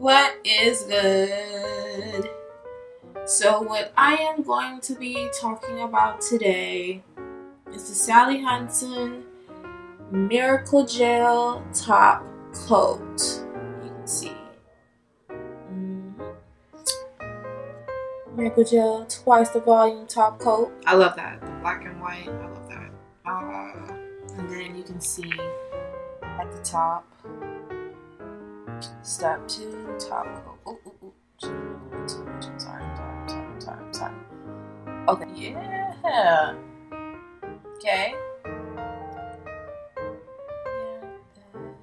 What is good? So what I am going to be talking about today is the Sally Hansen Miracle Gel Top Coat. You can see. Miracle Gel, twice the volume top coat. I love that. The black and white. I love that. And then you can see at the top. Step 2, top coat. Sorry. Okay. Yeah. Okay.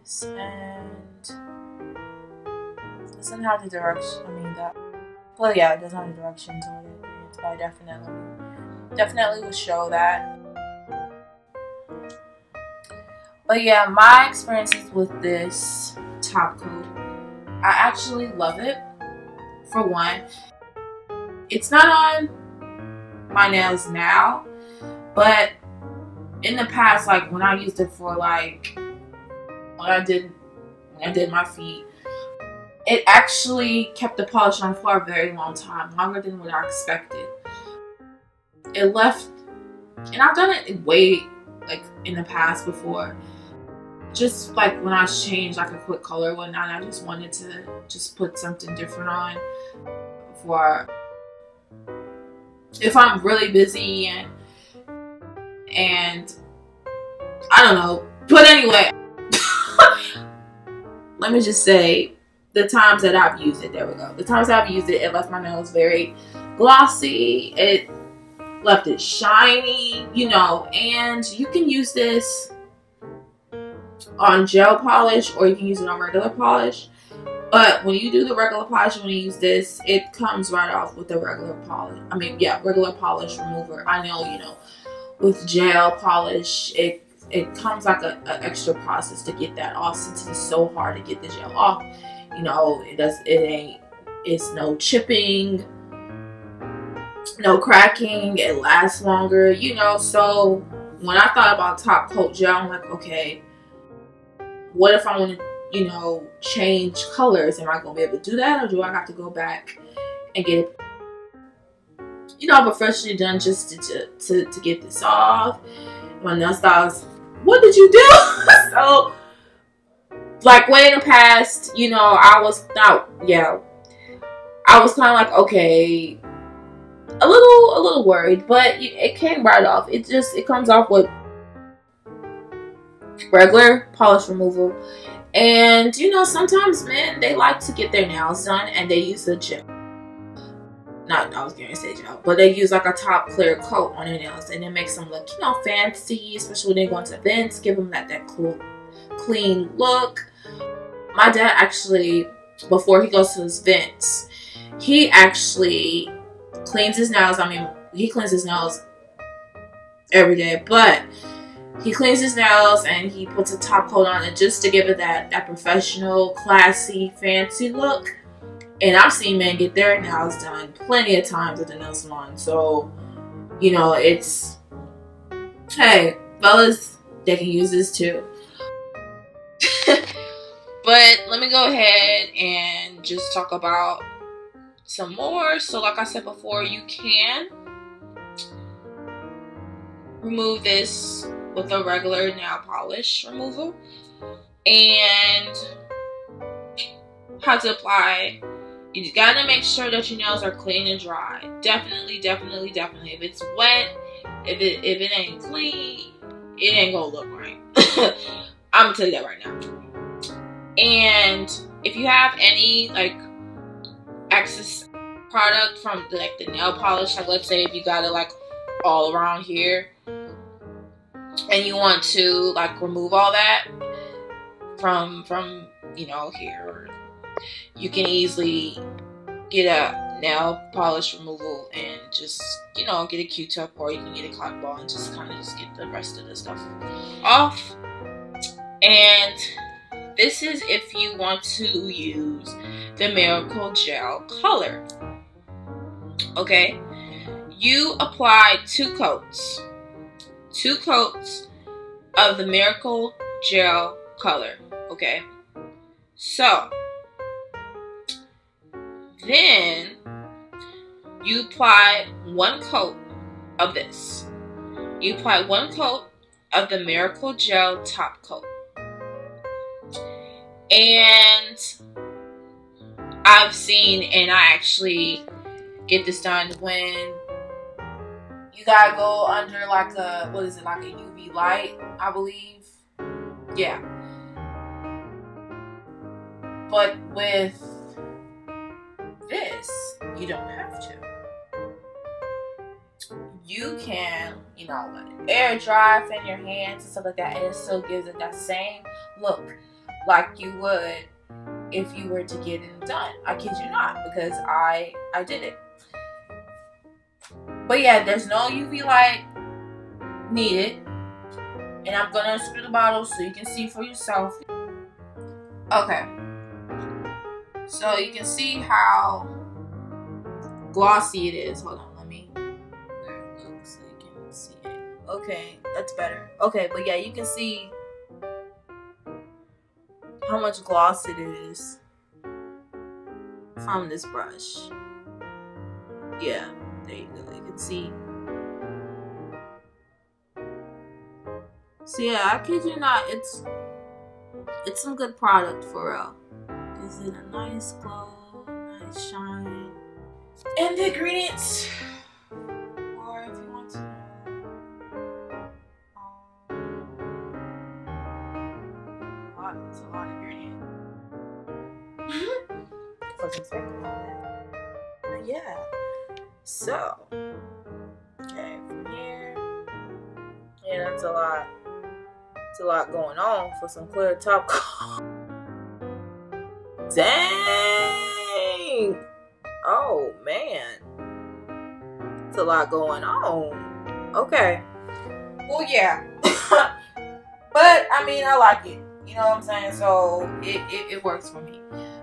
This and doesn't have the direction. Well, yeah, it doesn't have the directions on it, but I definitely will show that. But yeah, my experiences with this top coat, I actually love it. For one, it's not on my nails now, but in the past, like when I used it for like when I did my feet, it actually kept the polish on for a very long time, longer than what I expected. It left, and I've done it way like in the past before. Just like when I changed like a quick color or whatnot, I just wanted to just put something different on before, if I'm really busy and I don't know. But anyway, let me just say the times that I've used it, there we go. The times I've used it, it left my nails very glossy. It left it shiny, you know, and you can use this on gel polish or you can use it on regular polish. But when you do the regular polish, when you use this, it comes right off with the regular polish. Regular polish remover. I know, you know, with gel polish, it comes like an extra process to get that off, since it's so hard to get the gel off. You know, it's no chipping, no cracking, it lasts longer, you know. So when I thought about top coat gel, I'm like, okay, what if I want to, you know, change colors? Am I going to be able to do that, or do I have to go back and get it, you know, professionally done just to get this off? My nail stylist, what did you do? So, like way in the past, you know, I was kind of like, okay, a little worried, but it came right off. It comes off with regular polish removal. And you know, sometimes men, they like to get their nails done and they use a gel. I was going to say gel, but they use like a top clear coat on their nails, and it makes them look, you know, fancy, especially when they go into events, give them that cool, clean look. My dad actually, before he goes to his events, he actually cleans his nails. I mean, he cleans his nails every day, but he cleans his nails and he puts a top coat on it just to give it that professional, classy, fancy look. And I've seen men get their nails done plenty of times at the nail salon. So, you know, it's, hey, fellas, they can use this too. But let me go ahead and just talk about some more. So like I said before, you can remove this with a regular nail polish removal. And how to apply, you gotta make sure that your nails are clean and dry. Definitely. If it's wet, if it ain't clean, it ain't gonna look right. I'm gonna tell you that right now. And if you have any like excess product from like the nail polish, like let's say if you got it like all around here and you want to like remove all that from you know here, you can easily get a nail polish removal and just, you know, get a Q-tip, or you can get a cotton ball and just kind of just get the rest of the stuff off. And this is if you want to use the Miracle Gel color. Okay, you apply 2 coats of the Miracle Gel color. Okay, so Then you apply one coat of this. You apply one coat of the Miracle Gel top coat. And I've seen, and I actually get this done when you gotta go under like a, what is it, like a UV light, I believe. Yeah. But with this, you don't have to. You can, you know, let it air dry, fan your hands and stuff like that, and it still gives it that same look like you would if you were to get it done. I kid you not, because I did it. But yeah, there's no UV light needed. And I'm gonna unscrew the bottle so you can see for yourself. Okay. So you can see how glossy it is. Hold on, let me where it looks so you can see it. Okay, that's better. Okay, but yeah, you can see how much gloss it is from this brush. Yeah, there you go. You can see. So yeah, I kid you not, it's some good product for real. Gives it a nice glow, nice shine. And the ingredients, or if you want to know, it's a lot of ingredients. Wasn't expecting all that. But yeah, so okay, from here, yeah, that's a lot. It's a lot going on for some clear top coat. Dang! Oh man, it's a lot going on. Okay. Well, yeah. But I mean, I like it. You know what I'm saying? So it works for me.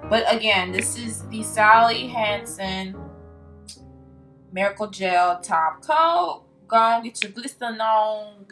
But again, this is the Sally Hansen Miracle Gel top coat. Go on, get your glistening on